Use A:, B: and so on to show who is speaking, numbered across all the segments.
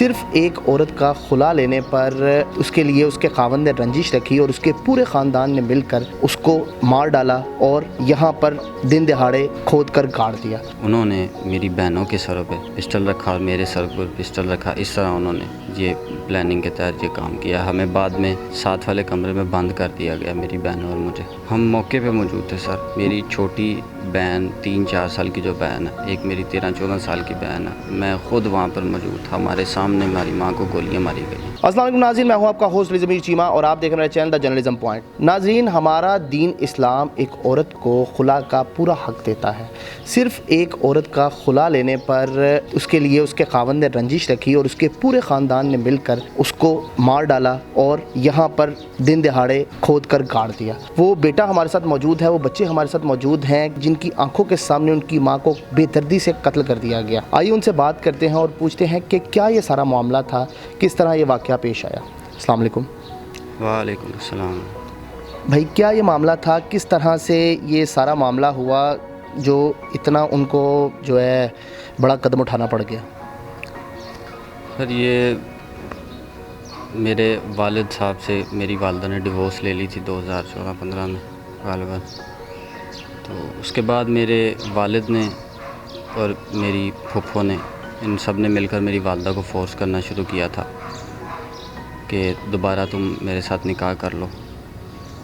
A: صرف ایک عورت کا خلا لینے پر اس کے لیے اس کے خاوند نے رنجش رکھی اور اس کے پورے خاندان نے مل کر اس کو مار ڈالا اور یہاں پر دن دہاڑے کھود کر گاڑ دیا۔
B: انہوں نے میری بہنوں کے سروں پہ پسٹل رکھا اور میرے سر پر پسٹل رکھا، اس طرح انہوں نے یہ پلاننگ کے تحت یہ کام کیا۔ ہمیں بعد میں ساتھ والے کمرے میں بند کر دیا گیا، میری بہنوں اور مجھے۔ ہم موقع پہ موجود تھے سر۔ میری چھوٹی بہن 3-4 سال کی جو بہن ہے، ایک میری 13-14 سال کی بہن ہے، میں خود وہاں پر موجود تھا۔ ہمارے سامنے ہماری ماں کو گولیاں ماری گئی۔
A: السلام علیکم ناظرین، میں ہوں آپ کا ہوسٹ ضمیر چیمہ اور آپ دیکھ رہے ہیں چینل دا جرنلزم پوائنٹ۔ ناظرین، ہمارا دین اسلام ایک عورت کو خلا کا پورا حق دیتا ہے۔ صرف ایک عورت کا خلا لینے پر اس کے لیے اس کے خاوند نے رنجش رکھی اور اس کے پورے خاندان نے مل کر اس کو مار ڈالا اور یہاں پر دن دہاڑے کھود کر گاڑ دیا۔ وہ بیٹا ہمارے ساتھ موجود ہے، وہ بچے ہمارے ساتھ موجود ہیں جن کی آنکھوں کے سامنے ان کی ماں کو بے دردی سے قتل کر دیا گیا۔ آئیے ان سے بات کرتے ہیں اور پوچھتے ہیں کہ کیا یہ سارا معاملہ تھا، کس طرح یہ واقعہ پیش آیا۔ السلام علیکم۔
B: وعلیکم السلام۔
A: بھائی، کیا یہ معاملہ تھا، کس طرح سے یہ سارا معاملہ ہوا جو اتنا ان کو جو ہے بڑا قدم اٹھانا پڑ گیا؟
B: سر، یہ میرے والد صاحب سے میری والدہ نے ڈیورس لے لی تھی 2014-15 میں غالباً۔ تو اس کے بعد میرے والد نے اور میری پھپھو نے، ان سب نے مل کر میری والدہ کو فورس کرنا شروع کیا تھا کہ دوبارہ تم میرے ساتھ نکاح کر لو۔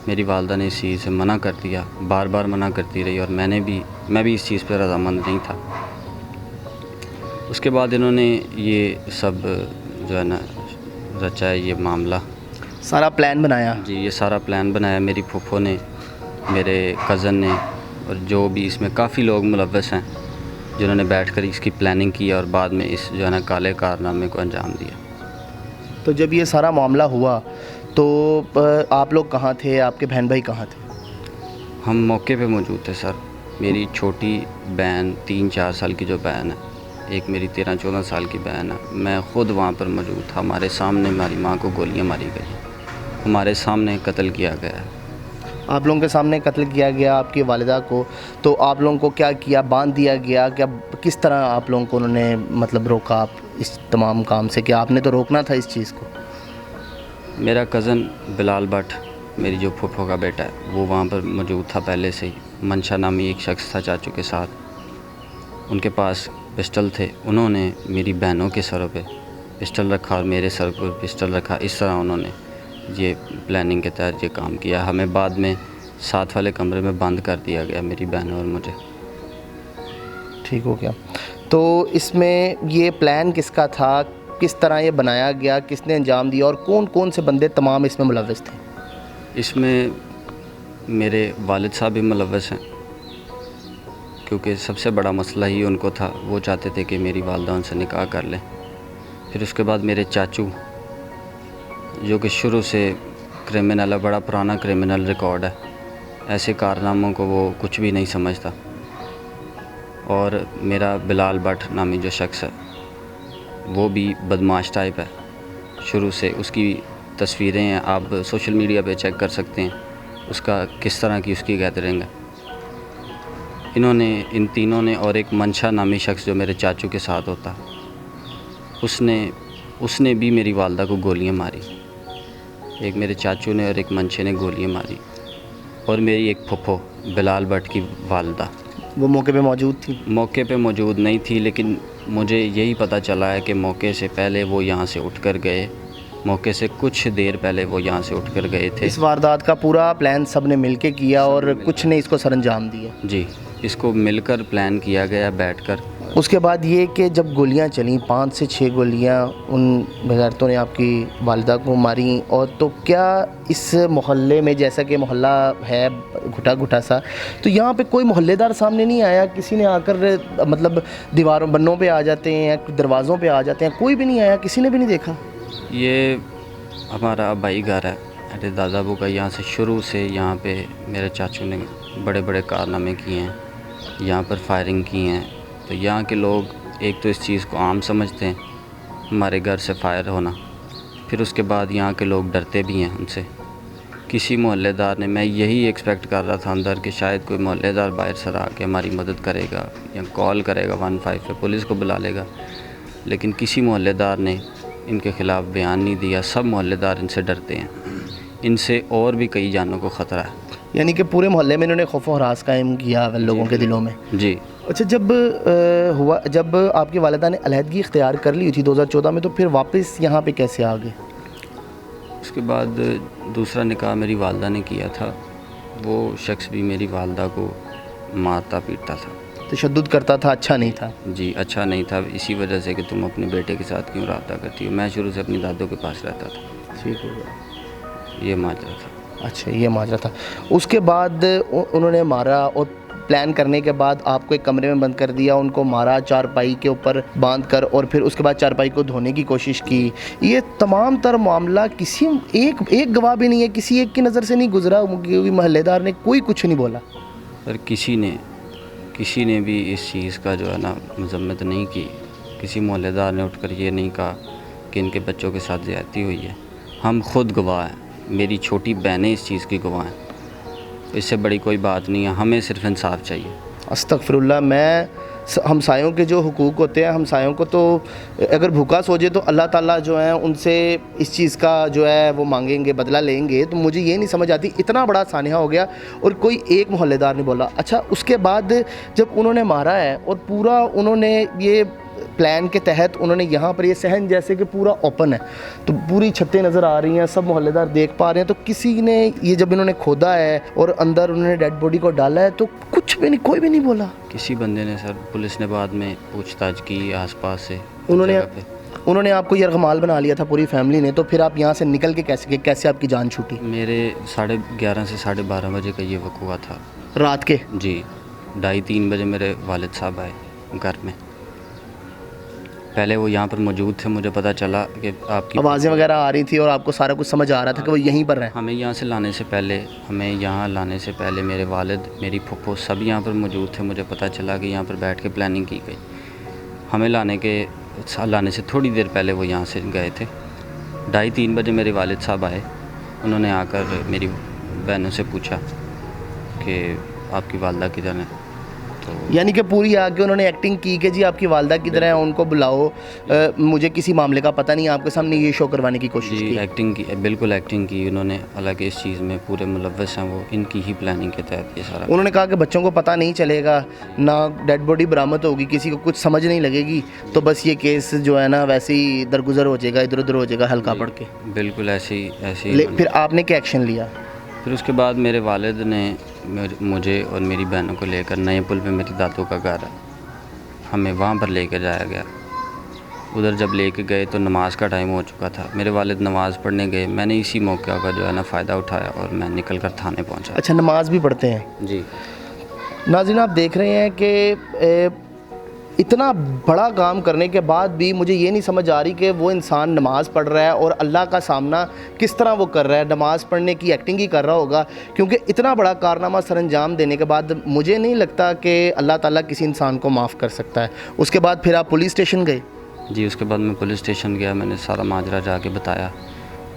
B: میری والدہ نے اس چیز سے منع کر دیا، بار بار منع کرتی رہی، اور میں بھی اس چیز پہ رضامند نہیں تھا۔ اس کے بعد انہوں نے یہ سب جو ہے نا رچا ہے، یہ معاملہ،
A: سارا پلان بنایا؟
B: جی، یہ سارا پلان بنایا میری پھپھو نے، میرے کزن نے، اور جو بھی اس میں کافی لوگ ملوث ہیں جنہوں نے بیٹھ کر اس کی پلاننگ کی اور بعد میں اس جو ہے نا کالے کارنامے کو انجام دیا۔
A: تو جب یہ سارا معاملہ ہوا تو آپ لوگ کہاں تھے، آپ کے بہن بھائی کہاں تھے؟
B: ہم موقع پہ موجود تھے سر۔ میری چھوٹی بہن 3-4 سال کی جو بہن ہے، ایک میری 13-14 سال کی بہن ہے، میں خود وہاں پر موجود تھا۔ ہمارے سامنے ہماری ماں کو گولیاں ماری گئی، ہمارے سامنے قتل کیا گیا ہے۔
A: آپ لوگوں کے سامنے قتل کیا گیا آپ کی والدہ کو، تو آپ لوگوں کو کیا کیا، باندھ دیا گیا کیا، کس طرح آپ لوگوں کو انہوں نے مطلب روکا آپ اس تمام کام سے، کہ آپ نے تو روکنا تھا اس چیز کو؟
B: میرا کزن بلال بٹ، میری جو پھپھو کا بیٹا ہے، وہ وہاں پر موجود تھا پہلے سے ہی۔ منشا نامی ایک شخص تھا چاچو کے ساتھ، ان کے پاس پسٹل تھے۔ انہوں نے میری بہنوں کے سروں پہ پسٹل رکھا اور میرے سر پر پسٹل رکھا، اس طرح انہوں نے یہ پلاننگ کے تحت یہ کام کیا۔ ہمیں بعد میں ساتھ والے کمرے میں بند کر دیا گیا، میری بہنوں اور مجھے۔
A: ٹھیک ہو گیا۔ تو اس میں یہ پلان کس کا تھا، کس طرح یہ بنایا گیا، کس نے انجام دیا، اور کون کون سے بندے تمام اس میں ملوث تھے؟
B: اس میں میرے والد صاحب بھی ملوث ہیں، کیونکہ سب سے بڑا مسئلہ ہی ان کو تھا۔ وہ چاہتے تھے کہ میری والدہ ان سے نکاح کر لیں۔ پھر اس کے بعد میرے چاچو، جو کہ شروع سے کرمنل ہے، بڑا پرانا کرمنل ریکارڈ ہے، ایسے کارناموں کو وہ کچھ بھی نہیں سمجھتا۔ اور میرا بلال بٹ نامی جو شخص ہے، وہ بھی بدماش ٹائپ ہے شروع سے۔ اس کی تصویریں ہیں، آپ سوشل میڈیا پہ چیک کر سکتے ہیں، اس کا کس طرح کی اس کی گیدرنگ ہے۔ ان تینوں نے، اور ایک منشا نامی شخص جو میرے چاچو کے ساتھ ہوتا، اس نے بھی میری والدہ کو گولیاں ماری۔ ایک میرے چاچو نے اور ایک منشے نے گولیاں ماری۔ اور میری ایک پھپھو بلال بٹ کی والدہ،
A: وہ موقع پہ موجود تھی؟
B: موقع پہ موجود نہیں تھی، لیکن مجھے یہی پتہ چلا ہے کہ موقع سے پہلے وہ یہاں سے اٹھ کر گئے، موقع سے کچھ دیر پہلے وہ یہاں سے اٹھ کر گئے تھے۔
A: اس واردات کا پورا پلان سب نے مل کے کیا اور کچھ نے اس کو سر انجام دیا؟
B: جی، اس کو مل کر پلان کیا گیا بیٹھ کر۔
A: اس کے بعد یہ کہ جب گولیاں چلیں، 5 سے 6 گولیاں ان بغیرتوں نے آپ کی والدہ کو ماریں، اور تو کیا اس محلے میں، جیسا کہ محلہ ہے گھٹا گھٹا سا، تو یہاں پہ کوئی محلے دار سامنے نہیں آیا؟ کسی نے آ کر مطلب دیواروں بنوں پہ آ جاتے ہیں، دروازوں پہ آ جاتے ہیں، کوئی بھی نہیں آیا، کسی نے بھی نہیں دیکھا؟
B: یہ ہمارا آبائی گھر ہے میرے دادا ابو کا، یہاں سے شروع سے یہاں پہ میرے چاچو نے بڑے بڑے کارنامے کیے ہیں، یہاں پر فائرنگ کی ہیں۔ تو یہاں کے لوگ ایک تو اس چیز کو عام سمجھتے ہیں، ہمارے گھر سے فائر ہونا، پھر اس کے بعد یہاں کے لوگ ڈرتے بھی ہیں ان سے۔ کسی محلے دار نے، میں یہی ایکسپیکٹ کر رہا تھا اندر کہ شاید کوئی محلے دار باہر سر آ کے ہماری مدد کرے گا یا کال کرے گا 15 پہ، پولیس کو بلا لے گا، لیکن کسی محلے دار نے ان کے خلاف بیان نہیں دیا. سب محلے دار ان سے ڈرتے ہیں. ان سے اور بھی کئی جانوں کو خطرہ ہے.
A: یعنی کہ پورے محلے میں انہوں نے خوف و ہراس قائم کیا لوگوں کے دلوں میں.
B: جی.
A: اچھا، جب آپ کی والدہ نے علیحدگی اختیار کر لی تھی 2014 میں، تو پھر واپس یہاں پہ کیسے آ گئے؟
B: اس کے بعد دوسرا نکاح میری والدہ نے کیا تھا. وہ شخص بھی میری والدہ کو مارتا پیٹتا تھا،
A: تشدد کرتا تھا، اچھا نہیں تھا.
B: جی اچھا نہیں تھا. اسی وجہ سے کہ تم اپنے بیٹے کے ساتھ کیوں رابطہ کرتی ہو. میں شروع سے اپنی دادوں کے پاس رہتا تھا.
A: ٹھیک ہو گیا.
B: یہ ماجرا تھا.
A: اچھا، یہ ماجرا تھا. اس کے بعد انہوں نے مارا، اور پلان کرنے کے بعد آپ کو ایک کمرے میں بند کر دیا، ان کو مارا چارپائی کے اوپر باندھ کر، اور پھر اس کے بعد چارپائی کو دھونے کی کوشش کی. یہ تمام تر معاملہ کسی ایک گواہ بھی نہیں ہے، کسی ایک کی نظر سے نہیں گزرا، محلے دار نے کوئی کچھ نہیں بولا؟
B: پر کسی نے بھی اس چیز کا جو ہے نا مذمت نہیں کی. کسی محلے دار نے اٹھ کر یہ نہیں کہا کہ ان کے بچوں کے ساتھ زیادتی ہوئی ہے. ہم خود گواہ ہیں، میری چھوٹی بہنیں اس چیز کی گواہ ہیں. اس سے بڑی کوئی بات نہیں ہے. ہمیں صرف انصاف چاہیے.
A: استغفر اللہ. میں ہمسایوں کے جو حقوق ہوتے ہیں، ہمسایوں کو تو اگر بھوکا سو جائے تو اللہ تعالیٰ جو ہے ان سے اس چیز کا جو ہے وہ مانگیں گے، بدلہ لیں گے. تو مجھے یہ نہیں سمجھ آتی، اتنا بڑا سانحہ ہو گیا اور کوئی ایک محلے دار نہیں بولا. اچھا، اس کے بعد جب انہوں نے مارا ہے اور پورا انہوں نے یہ پلان کے تحت انہوں نے یہاں پر یہ صحن جیسے کہ پورا اوپن ہے، تو پوری چھتیں نظر آ رہی ہیں، سب محلے دار دیکھ پا رہے ہیں، تو کسی نے یہ جب انہوں نے کھودا ہے اور اندر انہوں نے ڈیڈ باڈی کو ڈالا ہے تو کچھ بھی نہیں، کوئی بھی نہیں بولا؟
B: کسی بندے نے سر، پولیس نے بعد میں پوچھ تاچھ کی آس پاس سے.
A: انہوں نے آپ کو یرغمال بنا لیا تھا پوری فیملی نے. تو پھر آپ یہاں سے نکل کے کیسے آپ کی جان چھوٹی؟
B: میرے 11:30 سے 12:30 بجے کا یہ وقوع تھا
A: رات کے.
B: جی 2:30-3 بجے میرے والد صاحب آئے گھر میں. پہلے وہ یہاں پر موجود تھے. مجھے پتہ چلا کہ آپ کی
A: آوازیں وغیرہ آ رہی تھی اور آپ کو سارا کچھ سمجھ آ رہا تھا کہ وہ یہیں پر ہیں.
B: ہمیں یہاں لانے سے پہلے میرے والد، میری پھپھو سب یہاں پر موجود تھے. مجھے پتہ چلا کہ یہاں پر بیٹھ کے پلاننگ کی گئی. ہمیں لانے سے تھوڑی دیر پہلے وہ یہاں سے گئے تھے. 2:30-3 بجے میرے والد صاحب آئے. انہوں نے آ کر میری بہنوں سے پوچھا کہ آپ کی والدہ کدھر ہیں.
A: یعنی کہ پوری آ کے انہوں نے ایکٹنگ کی کہ جی آپ کی والدہ کدھر ہیں، ان کو بلاؤ، مجھے کسی معاملے کا پتہ نہیں، آپ کے سامنے یہ شو کروانے کی کوشش کی.
B: ایکٹنگ کی، بالکل ایکٹنگ کی انہوں نے. حالانکہ اس چیز میں پورے ملوث ہیں وہ، ان کی ہی پلاننگ کے تحت یہ سارا.
A: انہوں نے کہا کہ بچوں کو پتہ نہیں چلے گا، نہ ڈیڈ باڈی برآمد ہوگی، کسی کو کچھ سمجھ نہیں لگے گی، تو بس یہ کیس جو ہے نا ویسے ہی درگزر ہو جائے گا، ادھر ادھر ہو جائے گا ہلکا پڑ کے.
B: بالکل ایسے ہی.
A: پھر آپ نے کیا ایکشن لیا؟
B: پھر اس کے بعد میرے والد نے مجھے اور میری بہنوں کو لے کر نئے پل پہ میری دادوں کا گھر ہے، ہمیں وہاں پر لے کے جایا گیا. ادھر جب لے کے گئے تو نماز کا ٹائم ہو چکا تھا. میرے والد نماز پڑھنے گئے. میں نے اسی موقع کا جو ہے نا فائدہ اٹھایا اور میں نکل کر تھانے پہنچا.
A: اچھا، نماز بھی پڑھتے ہیں؟
B: جی.
A: ناظرین، آپ دیکھ رہے ہیں کہ اتنا بڑا کام کرنے کے بعد بھی مجھے یہ نہیں سمجھ آ رہی کہ وہ انسان نماز پڑھ رہا ہے اور اللہ کا سامنا کس طرح وہ کر رہا ہے. نماز پڑھنے کی ایکٹنگ ہی کر رہا ہوگا، کیونکہ اتنا بڑا کارنامہ سر انجام دینے کے بعد مجھے نہیں لگتا کہ اللہ تعالیٰ کسی انسان کو معاف کر سکتا ہے. اس کے بعد پھر آپ پولیس اسٹیشن گئے؟
B: جی، اس کے بعد میں پولیس اسٹیشن گیا. میں نے سارا ماجرا جا کے بتایا.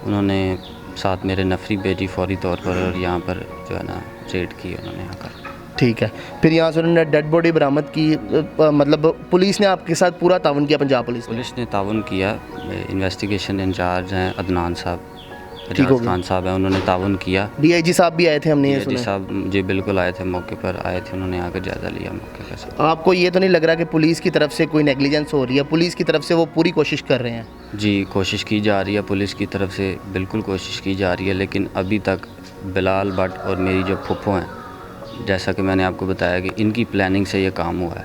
B: انہوں نے ساتھ میرے نفری بھیجی فوری طور پر، اور یہاں پر جو ہے نا ریڈ کی انہوں نے آ کر.
A: ٹھیک ہے. پھر یہاں سے انہوں نے ڈیڈ باڈی برآمد کی. مطلب پولیس نے آپ کے ساتھ پورا تعاون کیا؟ پنجاب پولیس
B: نے تعاون کیا. انویسٹیگیشن انچارج ہیں عدنان صاحب، اجاز خان صاحب ہیں، انہوں نے تعاون کیا.
A: ڈی آئی جی صاحب بھی آئے تھے؟ ہم نے یہ سنا.
B: جی صاحب جی بالکل آئے تھے، موقع پر آئے تھے. انہوں نے آ کر جائزہ لیا موقع کا.
A: آپ کو یہ تو نہیں لگ رہا کہ پولیس کی طرف سے کوئی نیگلیجنس ہو رہی ہے؟ پولیس کی طرف سے وہ پوری کوشش کر رہے ہیں.
B: جی کوشش کی جا رہی ہے پولیس کی طرف سے، بالکل کوشش کی جا رہی ہے. لیکن ابھی تک بلال بٹ اور میری جو پھپھو ہیں، جیسا کہ میں نے آپ کو بتایا کہ ان کی پلاننگ سے یہ کام ہوا ہے.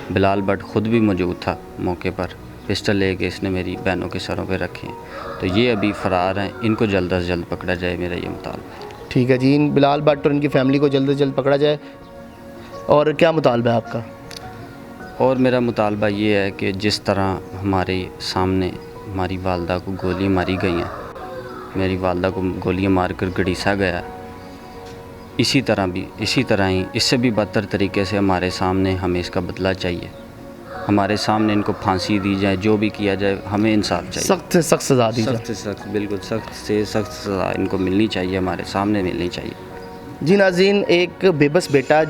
B: بلال بٹ خود بھی موجود تھا موقع پر. پسٹل لے کے اس نے میری بہنوں کے سروں پہ رکھے ہیں. تو یہ ابھی فرار ہیں. ان کو جلد از جلد پکڑا جائے، میرا یہ مطالبہ.
A: ٹھیک ہے جی، بلال بٹ اور ان کی فیملی کو جلد از جلد پکڑا جائے. اور کیا مطالبہ ہے آپ کا؟
B: اور میرا مطالبہ یہ ہے کہ جس طرح ہمارے سامنے ہماری والدہ کو گولی ماری گئی ہیں، میری والدہ کو گولیاں مار کر گھڑیسا گیا، اسی طرح ہی اس سے بھی بدتر طریقے سے ہمارے سامنے ہمیں اس کا بدلہ چاہیے. ہمارے سامنے ان کو پھانسی دی جائے، جو بھی کیا جائے، ہمیں انصاف چاہیے.
A: سخت سے سخت سزا دی جائے.
B: سخت سے سخت، بالکل سخت سے سخت سزا ان کو ملنی چاہیے، ہمارے سامنے ملنی چاہیے.
A: جی ناظرین، ایک بے بس بیٹا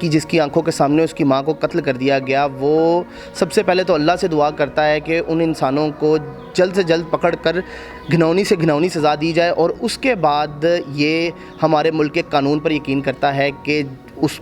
A: جس کی آنکھوں کے سامنے اس کی ماں کو قتل کر دیا گیا، وہ سب سے پہلے تو اللہ سے دعا کرتا ہے کہ ان انسانوں کو جلد سے جلد پکڑ کر گھنونی سے گھنونی سزا دی جائے، اور اس کے بعد یہ ہمارے ملک کے قانون پر یقین کرتا ہے کہ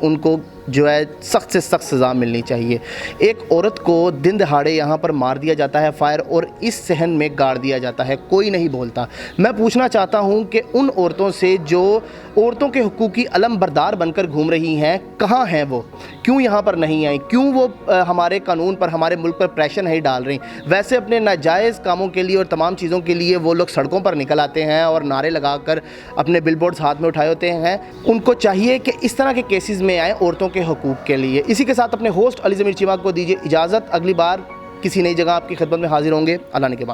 A: ان کو جو ہے سخت سے سخت سزا ملنی چاہیے۔ ایک عورت کو دن دہاڑے یہاں پر مار دیا جاتا ہے فائر، اور اس صحن میں گاڑ دیا جاتا ہے، کوئی نہیں بولتا۔ میں پوچھنا چاہتا ہوں کہ ان عورتوں سے جو عورتوں کے حقوق کی علم بردار بن کر گھوم رہی ہیں، کہاں ہیں وہ؟ کیوں یہاں پر نہیں آئیں؟ کیوں وہ ہمارے قانون پر، ہمارے ملک پر پریشر نہیں ڈال رہی؟ ویسے اپنے ناجائز کاموں کے لیے اور تمام چیزوں کے لیے وہ لوگ سڑکوں پر نکل آتے ہیں اور نعرے لگا کر اپنے بل بورڈز ہاتھ میں اٹھائے ہوتے ہیں۔ ان کو چاہیے کہ اس طرح کے کیسز میں آئیں عورتوں کے حقوق کے لیے۔ اسی کے ساتھ اپنے ہوسٹ علی ضمیر چیمہ کو دیجیے اجازت، اگلی بار کسی نئی جگہ آپ کی خدمت میں حاضر ہوں گے۔ اللہ نے کے بعد۔